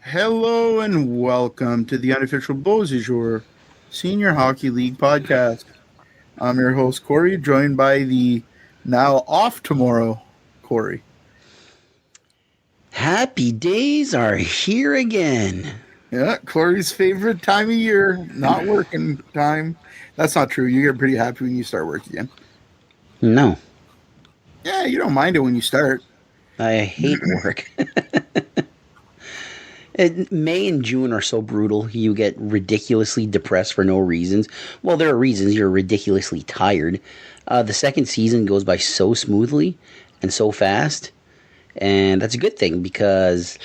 Hello and welcome to the unofficial Bshl Senior Hockey League podcast. I'm your host, Corey, joined by the now off tomorrow, Corey. Happy days are here again. Yeah, Corey's favorite time of year, not working time. That's not true. You get pretty happy when you start work again. No, Yeah, you don't mind it when you start. I hate work. May and June are so brutal. You get ridiculously depressed for no reasons. Well, there are reasons. You're ridiculously tired. The second season goes by so smoothly and so fast. And that's a good thing because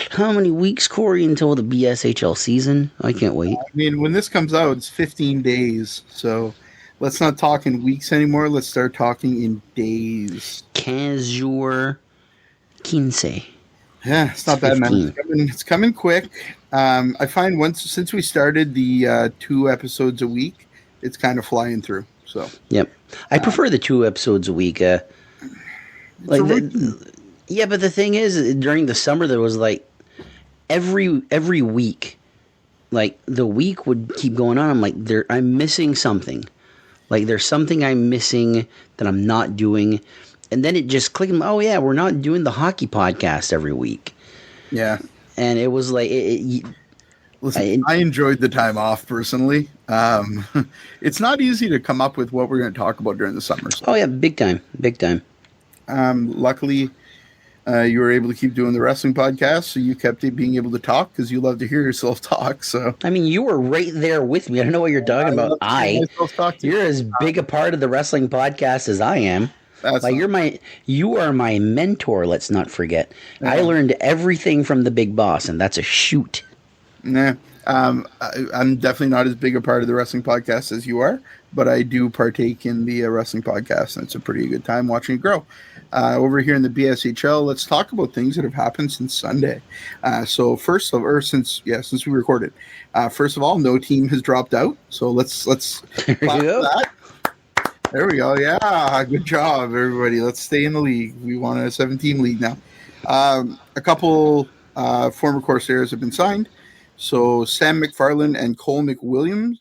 how many weeks, Corey, until the BSHL season? I can't wait. I mean, when this comes out, it's 15 days. So let's not talk in weeks anymore. Let's start talking in days. 15. Yeah, it's not bad, man. It's coming quick. I find since we started the 2 episodes a week, it's kind of flying through. So yep, I prefer the 2 episodes a week. Yeah, but the thing is, during the summer there was like every week, like the week would keep going on. I'm like, I'm missing something. Like there's something I'm missing that I'm not doing. And then it just clicked. Oh yeah, we're not doing the hockey podcast every week. Yeah, and it was like, listen, I enjoyed the time off personally. It's not easy to come up with what we're going to talk about during the summer. So. Oh yeah, big time. Luckily, you were able to keep doing the wrestling podcast, so you kept being able to talk because you love to hear yourself talk. So I mean, you were right there with me. I don't know what you're talking about. You're as big a part of the wrestling podcast as I am. You are my mentor. Let's not forget. Yeah. I learned everything from the big boss, and that's a shoot. Nah, I'm definitely not as big a part of the wrestling podcast as you are, but I do partake in the wrestling podcast, and it's a pretty good time watching it grow. Over here in the BSHL, let's talk about things that have happened since Sunday. Since we recorded. First of all, no team has dropped out, so let's there you go. That. There we go. Yeah, good job, everybody. Let's stay in the league. We want a 7-team league now. A couple former Corsairs have been signed. So Sam McFarland and Cole McWilliams,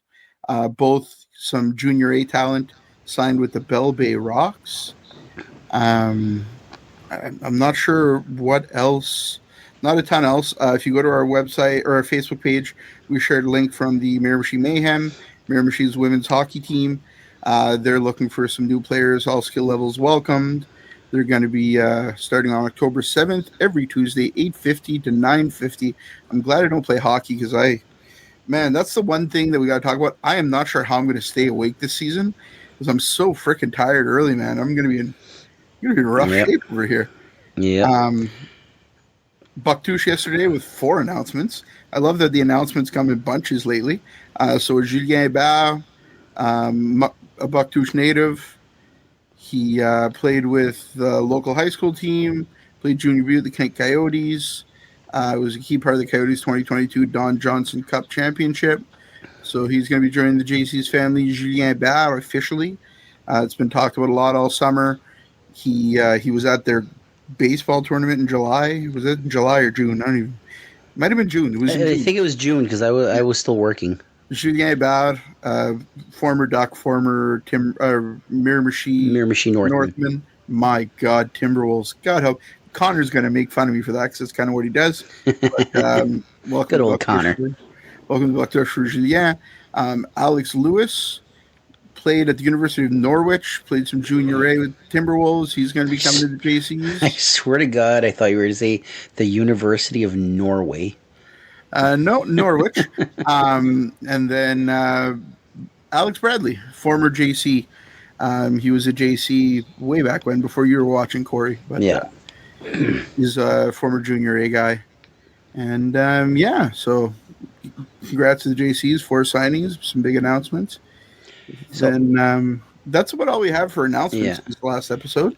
both some Junior A talent, signed with the Bell Bay Rocks. I'm not sure what else. Not a ton else. If you go to our website or our Facebook page, we shared a link from the Miramichi Mayhem, Miramichi's women's hockey team. They're looking for some new players, all skill levels welcomed. They're going to be starting on October 7th, every Tuesday, 8:50 to 9:50. I'm glad I don't play hockey because that's the one thing that we got to talk about. I am not sure how I'm going to stay awake this season because I'm so freaking tired early, man. I'm going to be in rough shape over here. Yeah. Bucktouche yesterday with 4 announcements. I love that the announcements come in bunches lately. So Julien Ba, a Bucktouche native. He played with the local high school team, played junior B with the Kent Coyotes. It was a key part of the Coyotes 2022 Don Johnson Cup Championship. So he's going to be joining the JC's family, Julien Ba, officially. It's been talked about a lot all summer. He was at their baseball tournament in July. Was it in July or June? I don't even. It might have been June. I think it was June because I was still working. Julien Ba, former Duck, former Miramichi Northman. My God, Timberwolves. God help. Connor's going to make fun of me for that because that's kind of what he does. But, welcome, good old Connor. Welcome to Bucktouche for Julien. Alex Lewis played at the University of Norwich, played some Junior A with Timberwolves. He's going to be coming to the JCs. I swear to God, I thought you were going to say the University of Norway. No, Norwich. And then Alex Bradley, former JC. He was a JC way back when, before you were watching, Corey. But yeah, he's a former Junior A guy. And so congrats to the JCs, 4 signings, some big announcements. So, and that's about all we have for announcements this last episode.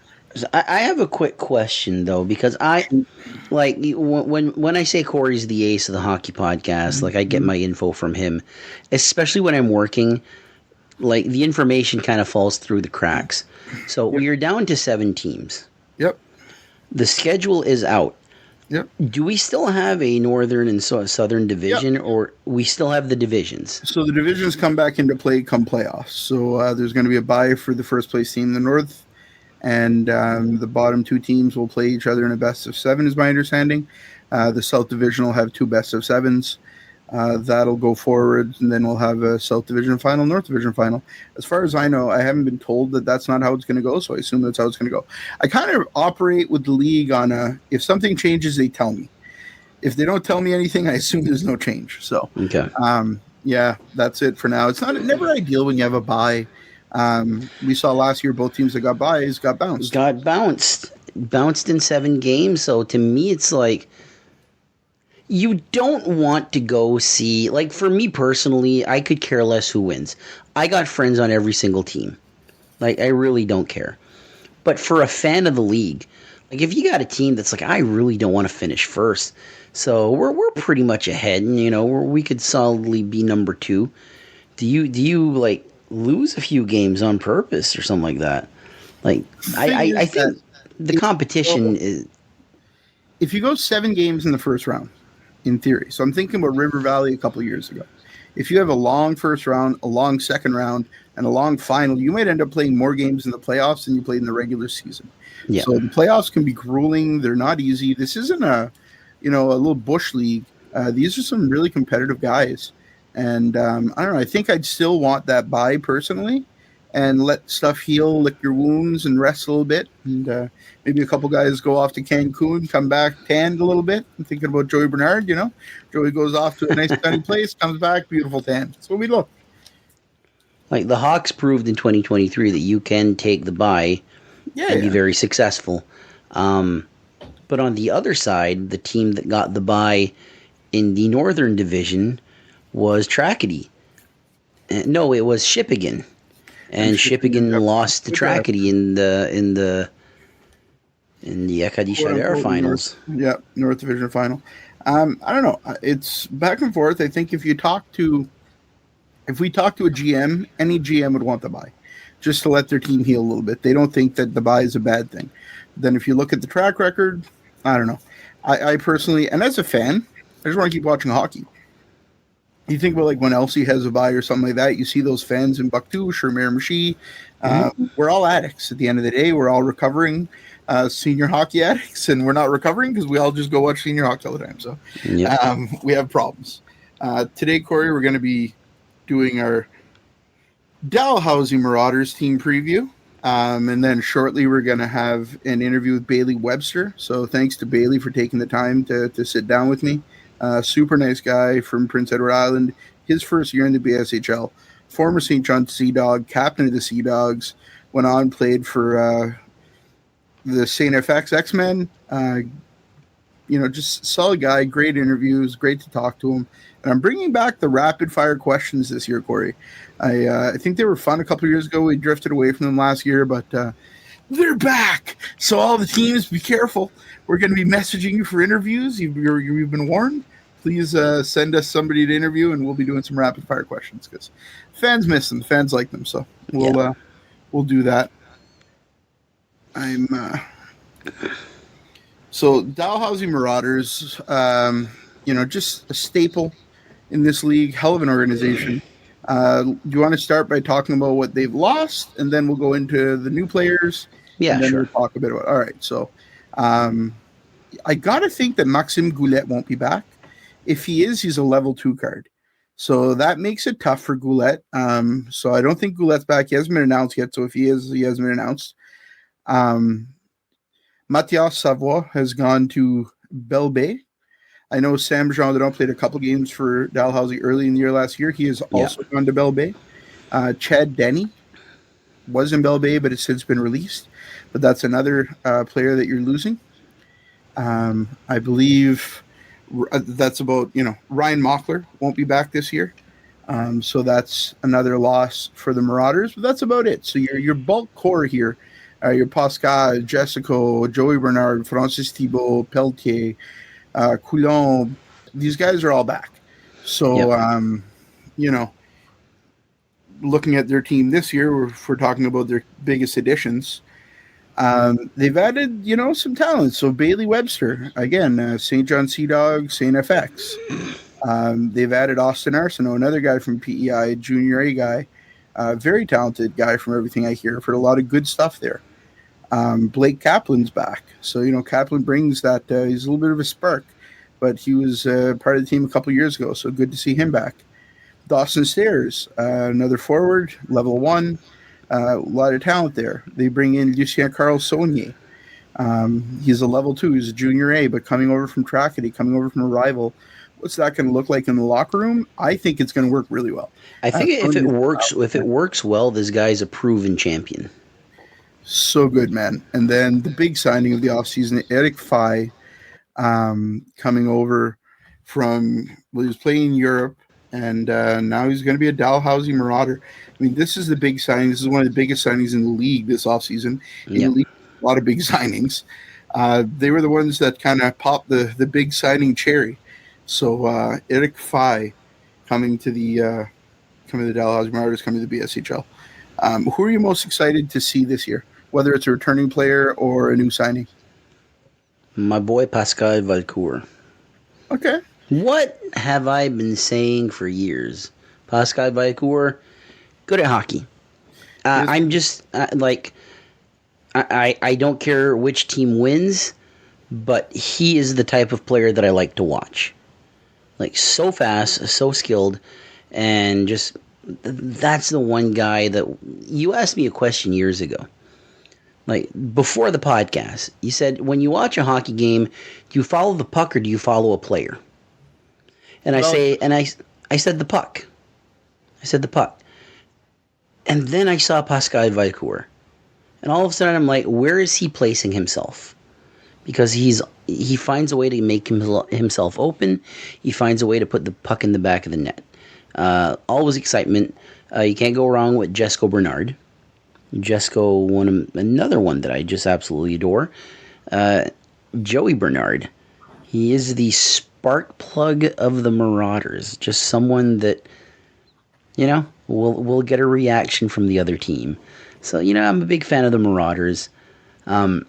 I have a quick question though, because when I say Corey's the ace of the hockey podcast, like I get my info from him, especially when I'm working. Like the information kind of falls through the cracks. So we are down to 7 teams. Yep. The schedule is out. Yep. Do we still have a northern and southern Yep. division, or we still have the divisions? So the divisions come back into play come playoffs. So there's going to be a bye for the first place team in the North, and the bottom two teams will play each other in a best of seven, is my understanding. The South Division will have two best of sevens. That'll go forward, and then we'll have a South Division final, North Division final. As far as I know, I haven't been told that that's not how it's going to go, so I assume that's how it's going to go. I kind of operate with the league on if something changes, they tell me. If they don't tell me anything, I assume there's no change. So, Okay. yeah, that's it for now. It's never ideal when you have a bye. We saw last year both teams that got byes got bounced. Got bounced in 7 games. So to me, it's like you don't want to go see. Like for me personally, I could care less who wins. I got friends on every single team. Like I really don't care. But for a fan of the league, like if you got a team that's like I really don't want to finish first, so we're pretty much ahead, and we could solidly be number 2. Do you like lose a few games on purpose or something like that? Like I think the competition is. If you go 7 games in the first round, in theory, so I'm thinking about River Valley a couple of years ago. If you have a long first round, a long second round, and a long final, you might end up playing more games in the playoffs than you played in the regular season. Yeah. So the playoffs can be grueling. They're not easy. This isn't a little bush league. These are some really competitive guys. And I don't know. I think I'd still want that bye personally and let stuff heal, lick your wounds, and rest a little bit. And maybe a couple guys go off to Cancun, come back tanned a little bit. I'm thinking about Joey Bernard, Joey goes off to a nice sunny place, comes back, beautiful tan. That's what we look. Like the Hawks proved in 2023 that you can take the bye and be very successful. But on the other side, the team that got the bye in the Northern Division was Trackety. No, it was Shippigan. And Shippigan lost to Trackety in the Ekadisha finals. North Division final. I don't know. It's back and forth. I think if we talk to a GM, any GM would want the bye, just to let their team heal a little bit. They don't think that the bye is a bad thing. Then if you look at the track record, I don't know. I personally, and as a fan, I just want to keep watching hockey. You think about like when Elsie has a bye or something like that, you see those fans in Bucktu, Shermere Machi. We're all addicts at the end of the day. We're all recovering senior hockey addicts, and we're not recovering because we all just go watch senior hockey all the time. So we have problems. Today, Corey, we're going to be doing our Dalhousie Marauders team preview. And then shortly we're going to have an interview with Bailey Webster. So thanks to Bailey for taking the time to sit down with me. Super nice guy from Prince Edward Island. His first year in the BSHL. Former St. John's Sea Dog, captain of the Sea Dogs. Went on, played for the St. FX X-Men. Just solid guy. Great interviews. Great to talk to him. And I'm bringing back the rapid fire questions this year, Corey. I think they were fun a couple of years ago. We drifted away from them last year, but they're back. So all the teams, be careful. We're going to be messaging you for interviews. You've been warned. Please send us somebody to interview, and we'll be doing some rapid fire questions because fans miss them. Fans like them. So we'll do that. So Dalhousie Marauders, just a staple in this league. Hell of an organization. Do you want to start by talking about what they've lost, and then we'll go into the new players? Yeah, and then sure. We'll talk a bit about. All right, so I gotta think that Maxime Goulet won't be back. If he is, he's a level 2 card, so that makes it tough for Goulet. So I don't think Goulet's back. He hasn't been announced yet. So if he is, he hasn't been announced. Mathias Savoie has gone to Belle Bay. I know Sam Gendron played a couple games for Dalhousie early in the year last year. He has also gone to Belle Bay. Chad Denny was in Belle Bay, but has since been released. But that's another player that you're losing. I believe that's about, Ryan Mockler won't be back this year. So that's another loss for the Marauders. But that's about it. So your bulk core here, your Pascal, Jessico, Joey Bernard, Francis Thibault, Pelletier, Coulon, these guys are all back. So, looking at their team this year, if we're talking about their biggest additions, They've added, some talent. So Bailey Webster, again, St. John Sea Dog, St. FX. They've added Austin Arsenault, another guy from PEI, junior A guy. Very talented guy from everything I hear. I've heard a lot of good stuff there. Blake Kaplan's back. So, Kaplan brings that. He's a little bit of a spark, but he was part of the team a couple years ago. So good to see him back. Dawson Stairs, another forward, level 1. A lot of talent there. They bring in Lucien Carl Saunier. He's a level 2. He's a junior A, but coming over from Tracadie, coming over from a rival. What's that going to look like in the locker room? I think it's going to work really well. I think if it works well, this guy's a proven champion. So good, man. And then the big signing of the offseason, Eric Fay, coming over he was playing in Europe, and now he's going to be a Dalhousie Marauder. I mean, this is the big signing. This is one of the biggest signings in the league this offseason. In the league, a lot of big signings. They were the ones that kind of popped the big signing cherry. So Eric Fay coming to the Dalhousie Marauders, coming to the BSHL. Who are you most excited to see this year, whether it's a returning player or a new signing? My boy Pascal Valcourt. Okay. What have I been saying for years? Pascal Valcourt, good at hockey. I'm just I don't care which team wins, but he is the type of player that I like to watch. Like, so fast, so skilled, and just that's the one guy that you asked me a question years ago. Like, before the podcast, you said, when you watch a hockey game, do you follow the puck or do you follow a player? And I said the puck. I said the puck. And then I saw Pascal Valcourt. And all of a sudden I'm like, where is he placing himself? Because he finds a way to make himself open. He finds a way to put the puck in the back of the net. Always excitement. You can't go wrong with Jesco Bernard. Jesco, another one that I just absolutely adore. Joey Bernard. He is the spark plug of the Marauders. Just someone that, will get a reaction from the other team. So, I'm a big fan of the Marauders. And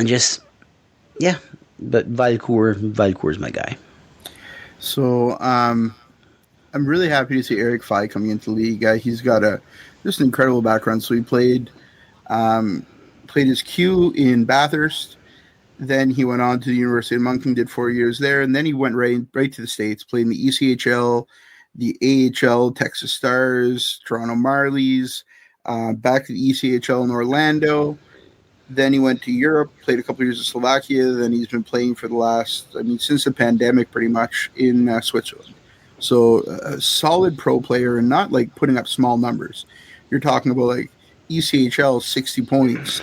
just, yeah, but Valcourt's my guy. So, I'm really happy to see Eric Fay coming into the league. He's got just an incredible background. So he played his Q in Bathurst. Then he went on to the University of Moncton, did 4 years there, and then he went right to the States, played in the ECHL, the AHL, Texas Stars, Toronto Marlies, back to the ECHL in Orlando. Then he went to Europe, played a couple of years in Slovakia. Then he's been playing for since the pandemic, pretty much, in Switzerland. So a solid pro player, and not like putting up small numbers. You're talking about like ECHL 60 points,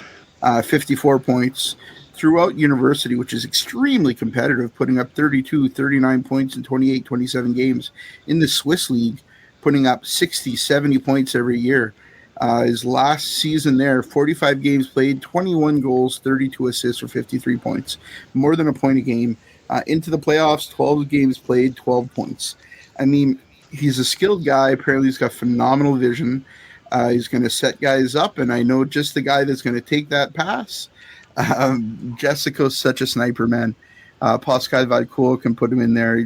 54 points throughout university, which is extremely competitive, putting up 32, 39 points in 28, 27 games. In the Swiss league, putting up 60, 70 points every year. His last season there, 45 games played, 21 goals, 32 assists for 53 points. More than a point a game. Into the playoffs, 12 games played, 12 points. I mean, he's a skilled guy. Apparently he's got phenomenal vision. He's going to set guys up, and I know just the guy that's going to take that pass. Jessica's such a sniper, man. Pascal Valcourt can put him in there.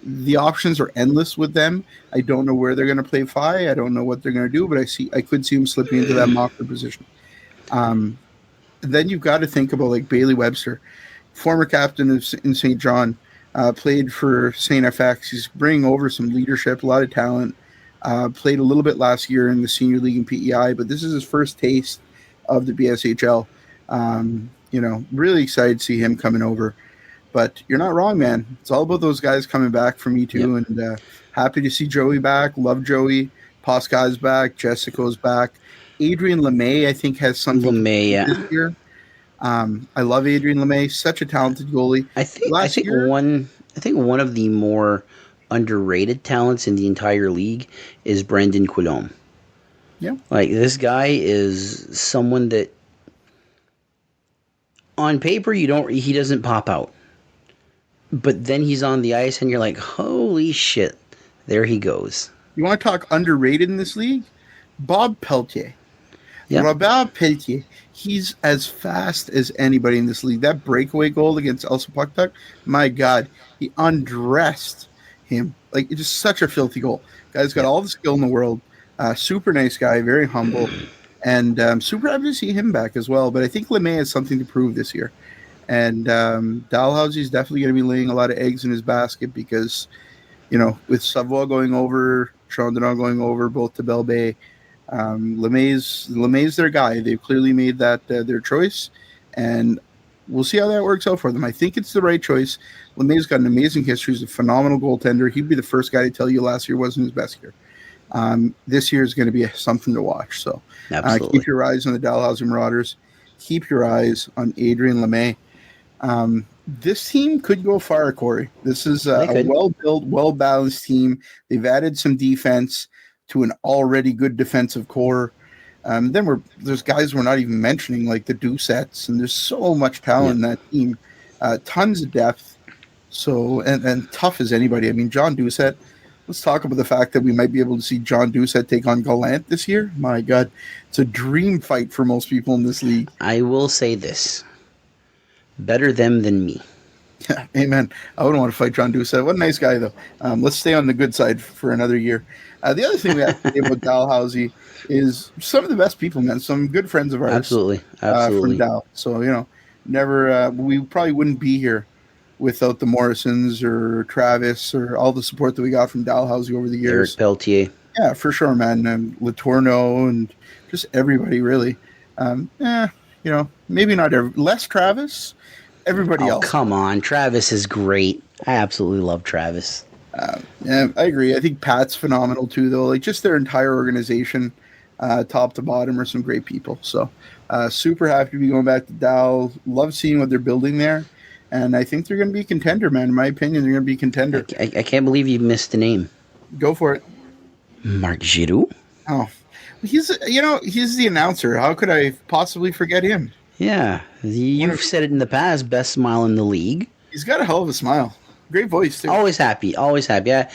The options are endless with them. I don't know where they're going to play Fay. I don't know what they're going to do, but I could see him slipping into that mocker position. Then you've got to think about like Bailey Webster, former captain in St. John, played for St. FX. He's bringing over some leadership, a lot of talent. Played a little bit last year in the senior league in PEI, but this is his first taste of the BSHL. Really excited to see him coming over. But you're not wrong, man. It's all about those guys coming back for me too. Yep. And happy to see Joey back. Love Joey. Pascal's back. Jessica's back. Adrian LeMay, I think, has something this year. I love Adrian LeMay. Such a talented goalie. I think one of the more underrated talents in the entire league is Brendan Coulombe. Yeah. Like, this guy is someone that on paper he doesn't pop out. But then he's on the ice and you're like, holy shit, there he goes. You want to talk underrated in this league? Bob Peltier. Yeah. Robert Peltier. He's as fast as anybody in this league. That breakaway goal against Elsa Pucktuck, my God, he undressed him. Like, it's just such a filthy goal. Guy's got all the skill in the world. Super nice guy, very humble, and super happy to see him back as well. But I think LeMay has something to prove this year. And Dalhousie is definitely going to be laying a lot of eggs in his basket because, with Savoie going over, Chandon going over, both to Belle Bay, LeMay's their guy. They've clearly made that their choice, and we'll see how that works out for them. I think it's the right choice. LeMay's got an amazing history. He's a phenomenal goaltender. He'd be the first guy to tell you last year wasn't his best year. This year is going to be something to watch. So keep your eyes on the Dalhousie Marauders. Keep your eyes on Adrien LeMay. This team could go far, Corey. This is a well-built, well-balanced team. They've added some defense to an already good defensive core. Then there's guys we're not even mentioning, like the Doucets, and there's so much talent in that team. Tons of depth. So and tough as anybody. I mean, John Doucet. Let's talk about the fact that we might be able to see John Doucet take on Gallant this year. My God, it's a dream fight for most people in this league. I will say this. Better them than me. Yeah, amen. I wouldn't want to fight John Doucet. What a nice guy, though. Let's stay on the good side for another year. The other thing we have to say about Dalhousie is some of the best people, man. Some good friends of ours. Absolutely. From Dal. So, never, we probably wouldn't be here without the Morrisons or Travis or all the support that we got from Dalhousie over the years. Eric Peltier. Yeah, for sure, man. And Letourneau and just everybody, really. Maybe not less Travis. Everybody else. Come on. Travis is great. I absolutely love Travis. Yeah, I agree. I think Pat's phenomenal too, though. Like, just their entire organization, top to bottom, are some great people. So super happy to be going back to Dal. Love seeing what they're building there. And I think they're going to be a contender, man. In my opinion, they're going to be a contender. I can't believe you missed the name. Go for it. Marc Giroux? Oh, he's the announcer. How could I possibly forget him? Yeah, you've said it in the past. Best smile in the league. He's got a hell of a smile. Great voice, too. Always happy. Yeah.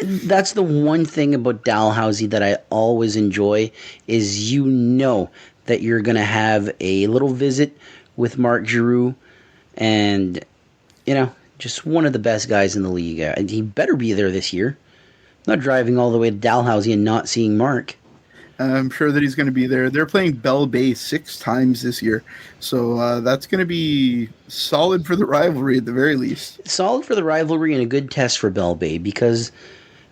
That's the one thing about Dalhousie that I always enjoy is that you're going to have a little visit with Marc Giroux and, just one of the best guys in the league. He better be there this year. I'm not driving all the way to Dalhousie and not seeing Mark. I'm sure that he's going to be there. They're playing Belle Bay 6 times this year. So that's going to be solid for the rivalry at the very least. Solid for the rivalry and a good test for Belle Bay because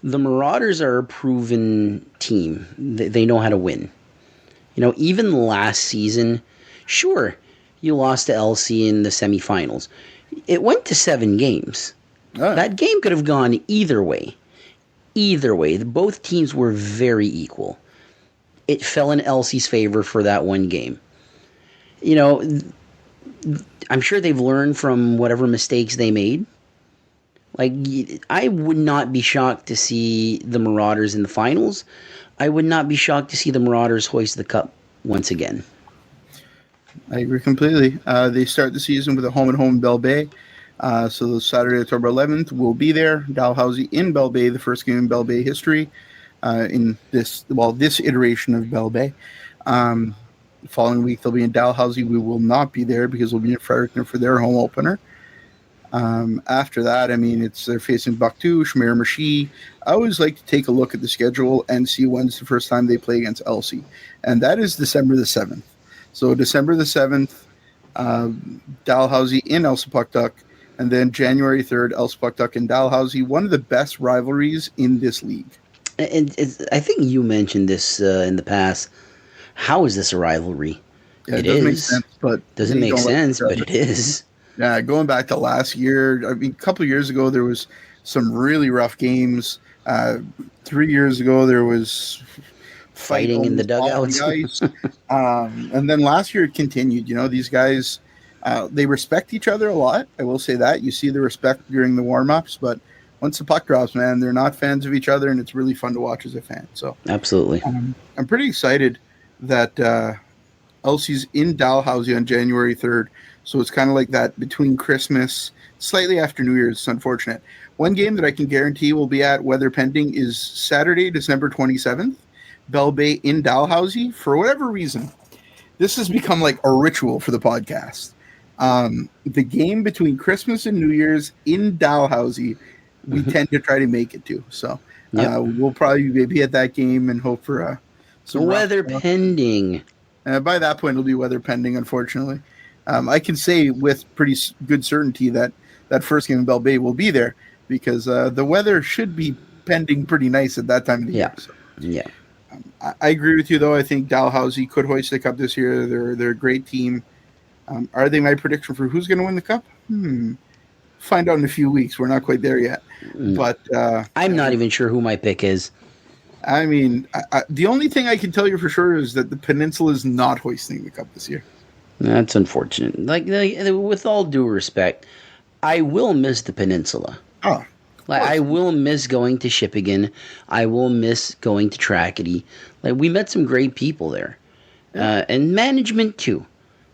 the Marauders are a proven team. They know how to win. Even last season, sure, you lost to LC in the semifinals. It went to 7 games. That game could have gone either way. Both teams were very equal. It fell in LC's favor for that one game. I'm sure they've learned from whatever mistakes they made. Like, I would not be shocked to see the Marauders in the finals. I would not be shocked to see the Marauders hoist the cup once again. I agree completely. They start the season with a home-and-home Belle Bay. So Saturday, October 11th, we'll be there. Dalhousie in Belle Bay, the first game in Belle Bay history. In this iteration of Belle Bay. The following week, they'll be in Dalhousie. We will not be there because we'll be in Fredericton for their home opener. After that, they're facing Bucktouche, Miramichi. I always like to take a look at the schedule and see when's the first time they play against Elsie. And that is December the 7th. So December the 7th, Dalhousie in Elsa Pucktuck. And then January 3rd, Elsa Pucktuck in Dalhousie. One of the best rivalries in this league. And I think you mentioned this in the past. How is this a rivalry? Yeah, it doesn't make sense, but doesn't make sense, but it is. Yeah, going back to last year, a couple of years ago, there was some really rough games. 3 years ago, there was fighting in the dugouts. And then last year, it continued. These guys, they respect each other a lot. I will say that. You see the respect during the warm-ups, but once the puck drops, man, they're not fans of each other, and it's really fun to watch as a fan. So absolutely, I'm pretty excited that Elsie's in Dalhousie on January 3rd. So it's kind of like that between Christmas, slightly after New Year's. It's unfortunate. One game that I can guarantee will be at, weather pending, is Saturday, December 27th, Belle Bay in Dalhousie. For whatever reason, this has become like a ritual for the podcast. The game between Christmas and New Year's in Dalhousie, we tend to try to make it to. So Yep. we'll probably be at that game and hope for some Weather pending. by that point, it'll be weather pending, unfortunately. I can say with pretty good certainty that first game in Bell Bay will be there because the weather should be pending pretty nice at that time of the year. So. Yeah. I agree with you, though. I think Dalhousie could hoist the cup this year. They're a great team. Are they my prediction for who's going to win the cup? Find out in a few weeks. We're not quite there yet. But I'm not even sure who my pick is. I mean, the only thing I can tell you for sure is that the Peninsula is not hoisting the cup this year. That's unfortunate. Like with all due respect, I will miss the Peninsula. Oh, like I will miss going to Shippigan. I will miss going to Trackety. Like we met some great people there, and management too.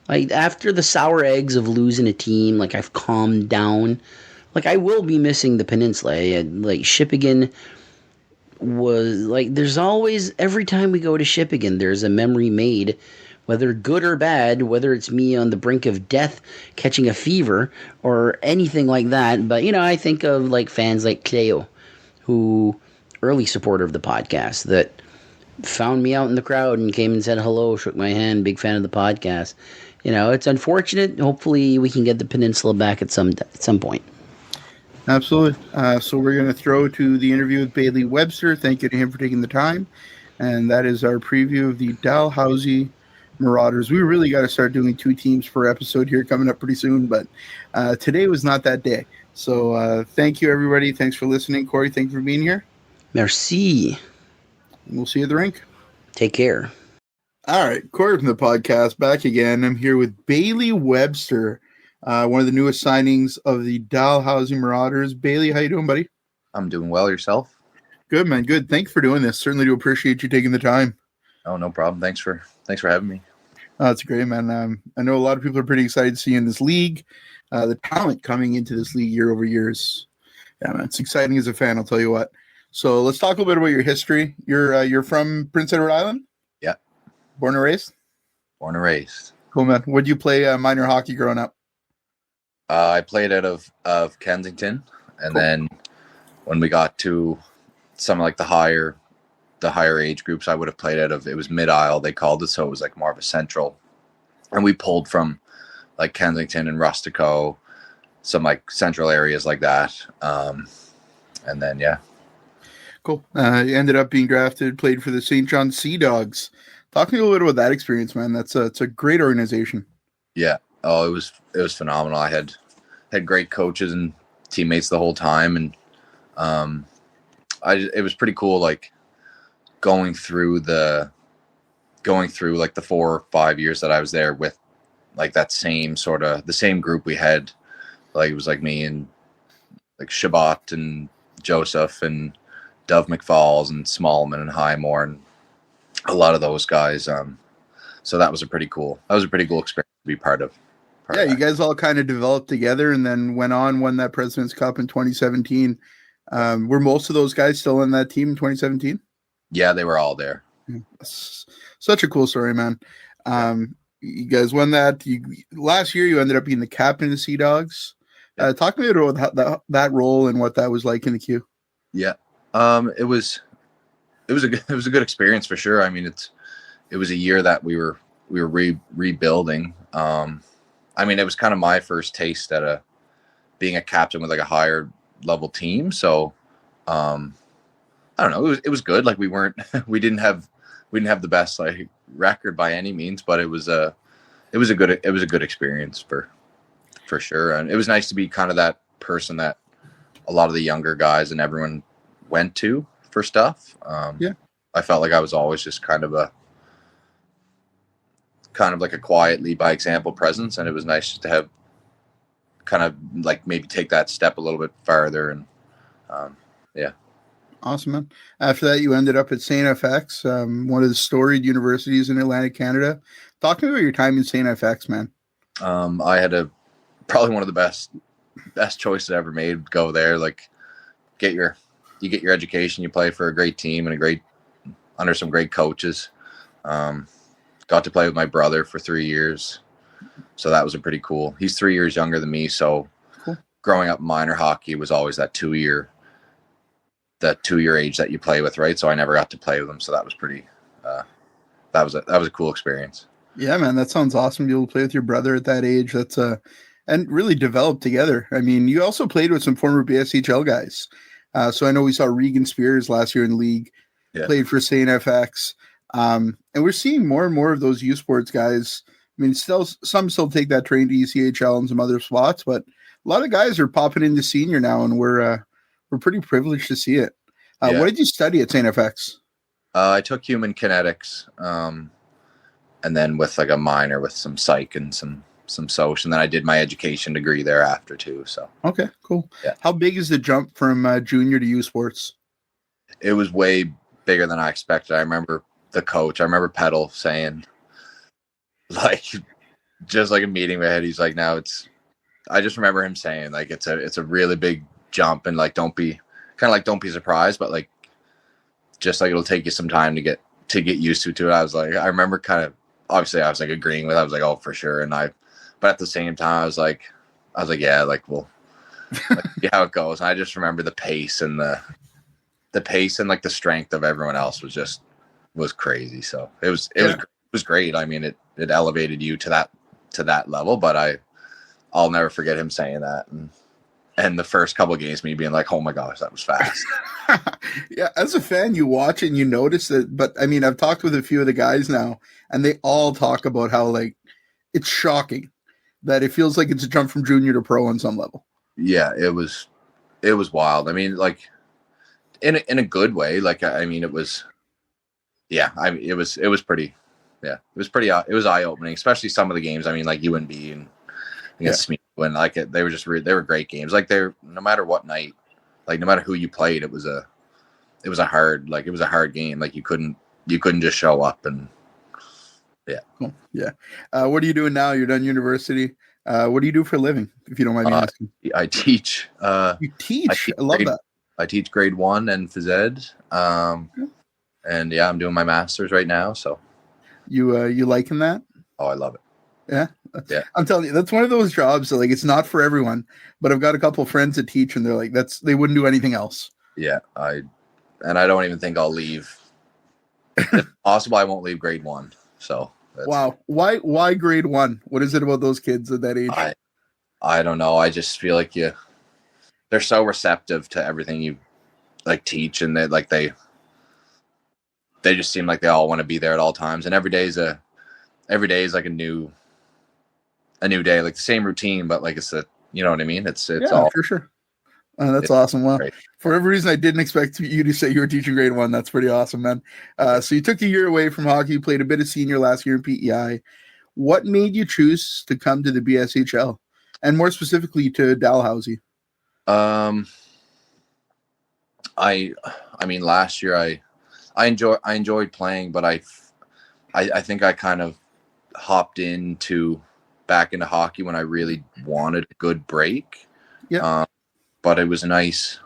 Like after the sour eggs of losing a team, like I've calmed down. Like I will be missing the Peninsula. Like Shippigan was like there's always every time we go to Shippigan, there's a memory made, whether good or bad, whether it's me on the brink of death catching a fever or anything like that. But I think of like fans like Cleo, who early supporter of the podcast that found me out in the crowd and came and said hello, shook my hand, big fan of the podcast. It's unfortunate. Hopefully we can get the Peninsula back at some point. Absolutely. So we're going to throw to the interview with Bailey Webster. Thank you to him for taking the time. And that is our preview of the Dalhousie Marauders. We really got to start doing 2 teams per episode here coming up pretty soon. But today was not that day. So thank you, everybody. Thanks for listening. Corey, thank you for being here. Merci. And we'll see you at the rink. Take care. All right. Corey from the podcast back again. I'm here with Bailey Webster. One of the newest signings of the Dalhousie Marauders. Bailey, how you doing, buddy? I'm doing well. Yourself? Good, man. Good. Thanks for doing this. Certainly do appreciate you taking the time. Oh, no problem. Thanks for having me. That's great, man. I know a lot of people are pretty excited to see you in this league. The talent coming into this league year over year is, man, it's exciting as a fan. I'll tell you what. So let's talk a little bit about your history. You're from Prince Edward Island? Yeah. Born and raised? Born and raised. Cool, man. Would you play minor hockey growing up? I played out of Kensington, and then when we got to some like the higher age groups, I would have played out of, it was Mid-Isle, they called it, so it was like more of a central. And we pulled from like Kensington and Rustico, some like central areas like that. And then, yeah. Cool. You ended up being drafted, played for the St. John Sea Dogs. Talk to me a little bit about that experience, man. It's a great organization. Yeah. Oh, it was phenomenal. I had great coaches and teammates the whole time, and it was pretty cool. Like going through like the 4 or 5 years that I was there with like that same sort of the same group we had. Like it was like me and like Shabbat and Joseph and Dove McFalls and Smallman and Highmore and a lot of those guys. So that was a pretty cool experience to be part of. Yeah, you guys all kind of developed together and then won that President's Cup in 2017. Were most of those guys still in that team in 2017? Yeah, they were all there. Such a cool story, man. You guys won that. Last year, you ended up being the captain of the Sea Dogs. Talk to me about that role and what that was like in the queue. Yeah, it was a good experience for sure. I mean, it was a year that we were rebuilding. I mean, it was kind of my first taste at being a captain with like a higher level team. So, I don't know. It was good. Like we didn't have the best like record by any means, but it was a good experience for sure. And it was nice to be kind of that person that a lot of the younger guys and everyone went to for stuff. Yeah. I felt like I was always just kind of like a quiet lead by example presence, and it was nice just to have kind of like maybe take that step a little bit farther. And yeah. Awesome, man. After that, you ended up at St. FX, one of the storied universities in Atlantic Canada. Talk to me about your time in St. FX, man. I had probably one of the best choices I ever made. Go there, like you get your education, you play for a great team and under some great coaches. got to play with my brother for 3 years. So that was a pretty cool. He's 3 years younger than me. So Cool. Growing up minor hockey was always that 2 year age that you play with, right? So I never got to play with him. So that was pretty, that was a cool experience. Yeah, man, that sounds awesome. Be able to play with your brother at that age. That's and really develop together. I mean, you also played with some former BSHL guys. So I know we saw Regan Spears last year in the league, played for St. FX. And we're seeing more and more of those U Sports guys. I mean, some still take that train to ECHL and some other spots, but a lot of guys are popping into senior now, and we're pretty privileged to see it. What did you study at St. FX? I took human kinetics, and then with like a minor with some psych and some social, and then I did my education degree thereafter too. So okay, cool. Yeah. How big is the jump from junior to U Sports? It was way bigger than I expected. I remember the coach. I remember Petal saying, like, just like a meeting we had, he's like, "Now it's." I just remember him saying, like, it's a really big jump, and like don't be surprised, but like just like it'll take you some time to get used to it. I was like, I remember kind of obviously I was like agreeing with. I was like, oh, for sure, but at the same time I was like, yeah, like we'll see how it goes. And I just remember the pace and the pace and like the strength of everyone else was crazy. So it was great. I mean, it elevated you to that level, but I'll never forget him saying that. And the first couple of games, me being like, oh my gosh, that was fast. Yeah, as a fan, you watch and you notice that. But I mean, I've talked with a few of the guys now, and they all talk about how like it's shocking that it feels like it's a jump from junior to pro on some level. Yeah, it was wild. I mean, like in a good way. Like I mean, it was. Yeah, I mean, it was pretty. Yeah, it was pretty. It was eye opening, especially some of the games. I mean, like UNB and against me. When like they were just they were great games. Like they're no matter what night, like no matter who you played, it was a hard game. Like you couldn't just show up and Cool. Yeah. What are you doing now? You're done university. What do you do for a living, if you don't mind me asking? I teach. You teach. I love that. I teach grade 1 and phys ed. And yeah, I'm doing my master's right now. So you liking that? Oh, I love it. Yeah. Yeah. I'm telling you, that's one of those jobs that like it's not for everyone, but I've got a couple of friends that teach and they're like, they wouldn't do anything else. Yeah. I don't even think I'll leave. If possible, I won't leave grade 1. So wow. Why grade 1? What is it about those kids at that age? I don't know. I just feel like they're so receptive to everything you like teach, and they just seem like they all want to be there at all times. And every day is like a new day, like the same routine, but like it's you know what I mean? It's all for sure. That's awesome. Well, great. For every reason I didn't expect you to say you were teaching grade 1. That's pretty awesome, man. So you took a year away from hockey. You played a bit of senior last year in PEI. What made you choose to come to the BSHL, and more specifically to Dalhousie? I mean, last year I enjoyed playing, but I think I kind of hopped back into hockey when I really wanted a good break. Yeah. But it was nice.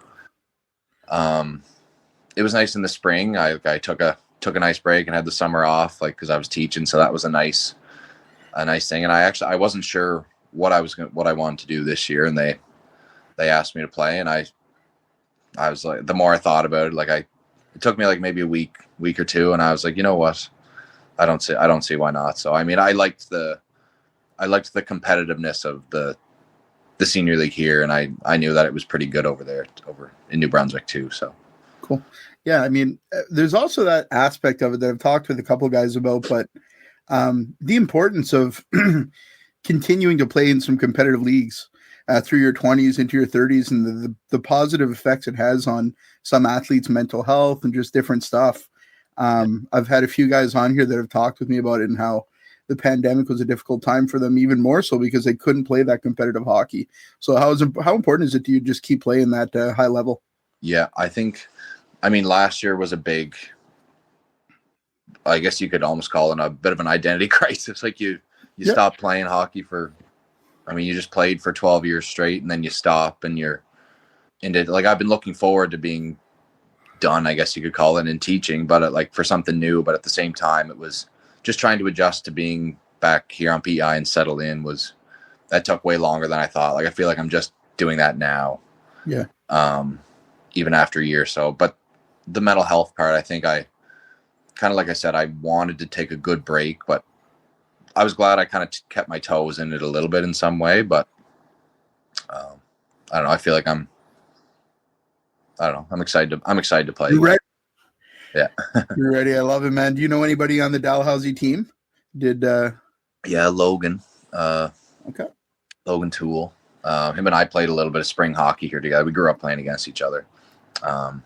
It was nice in the spring. I took a nice break and had the summer off, like because I was teaching, so that was a nice thing. And I wasn't sure what I wanted to do this year, and they asked me to play, and I was like, the more I thought about it, like it took me like maybe a week or two, and I was like, you know what, I don't see why not. So I mean, I liked the competitiveness of the senior league here, and I knew that it was pretty good over in New Brunswick too. So cool. Yeah, I mean, there's also that aspect of it that I've talked with a couple of guys about, but the importance of continuing to play in some competitive leagues through your 20s into your 30s, and the positive effects it has on some athletes' mental health and just different stuff. I've had a few guys on here that have talked with me about it and how the pandemic was a difficult time for them, even more so because they couldn't play that competitive hockey. So how important is it to you just keep playing that high level? Yeah, I mean, last year was a big, I guess you could almost call it a bit of an identity crisis. Like you stopped playing hockey you just played for 12 years straight, and then you stop and you're into, like, I've been looking forward to being done, I guess you could call it, in teaching, but like for something new. But at the same time, it was just trying to adjust to being back here on PEI and settled in that took way longer than I thought. Like I feel like I'm just doing that now. Yeah. Even after a year or so. But the mental health part, I think I kind of, like I said, I wanted to take a good break, but I was glad I kind of kept my toes in it a little bit in some way. But I don't know. I feel like I'm excited to play. You ready? Yeah. You're ready. I love it, man. Do you know anybody on the Dalhousie team? Yeah, Logan. Okay. Logan Toole. Him and I played a little bit of spring hockey here together. We grew up playing against each other. And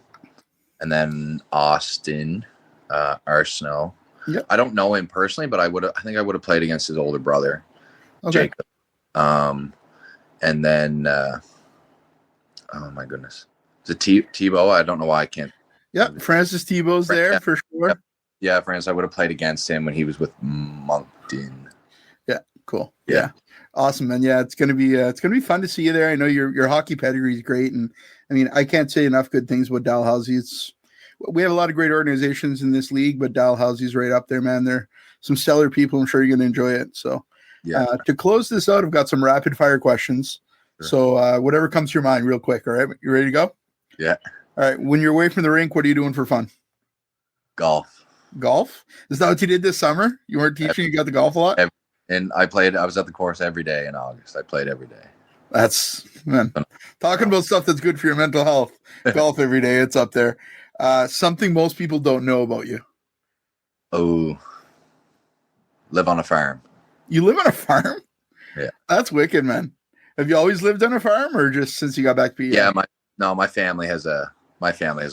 then Austin Arsenault. Yep. I don't know him personally, but I think I would have played against his older brother, Okay. Jacob. And then oh my goodness. Is it Thibault? I don't know why I can't. Yeah, Francis Thibault's there for sure. Yep. Yeah, Francis. I would have played against him when he was with Moncton. Yeah, cool. Yeah. Awesome, man. Yeah, it's gonna be fun to see you there. I know your hockey pedigree is great, and I mean I can't say enough good things about Dalhousie. We have a lot of great organizations in this league, but Dalhousie's right up there, man. They're some stellar people. I'm sure you're gonna enjoy it. So to close this out, I've got some rapid fire questions. Sure. So whatever comes to your mind, real quick. All right, you ready to go? Yeah. All right. When you're away from the rink, what are you doing for fun? Golf. Golf? Is that what you did this summer? You weren't teaching, you got the golf a lot? And I was at the course every day in August. I played every day. That's, man, talking about stuff that's good for your mental health. Golf every day, it's up there. Something most people don't know about you. Oh, live on a farm. You live on a farm? Yeah. That's wicked, man. Have you always lived on a farm or just since you got back to PEI? Yeah, my family has a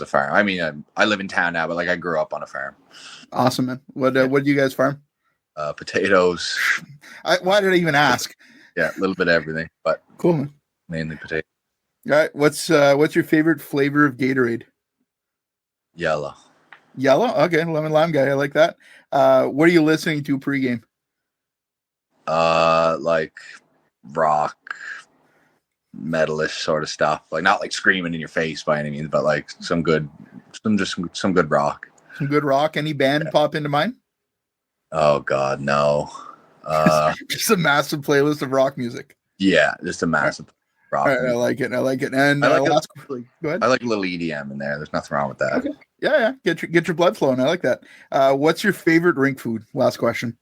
farm. I mean, I live in town now, but like I grew up on a farm. Awesome, man. What do you guys farm? Potatoes. Why did I even ask? Yeah, a little bit of everything, but cool, man. Mainly potatoes. All right. What's your favorite flavor of Gatorade? Yellow. Yellow? Okay, lemon lime guy. I like that. What are you listening to pregame? Like rock, metalish sort of stuff. Like not like screaming in your face by any means, but like some good rock. Some good rock. Any band pop into mind? Oh God, no. Just a massive playlist of rock music. Yeah, just a massive rock. All right, I like it. And go ahead. I like a little EDM in there. There's nothing wrong with that. Okay. Yeah. Get your blood flowing. I like that. What's your favorite rink food? Last question.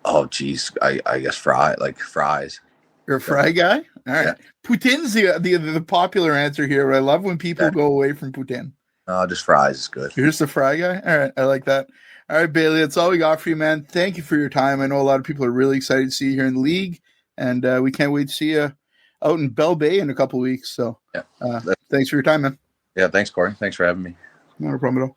Oh geez, I guess fries. You're a fry guy? All right. Yeah. Poutin's the popular answer here, but I love when people go away from poutine. Just fries is good. You're just a fry guy? All right, I like that. All right, Bailey, that's all we got for you, man. Thank you for your time. I know a lot of people are really excited to see you here in the league, and we can't wait to see you out in Bell Bay in a couple of weeks. So thanks for your time, man. Yeah, thanks, Corey. Thanks for having me. Not a problem at all.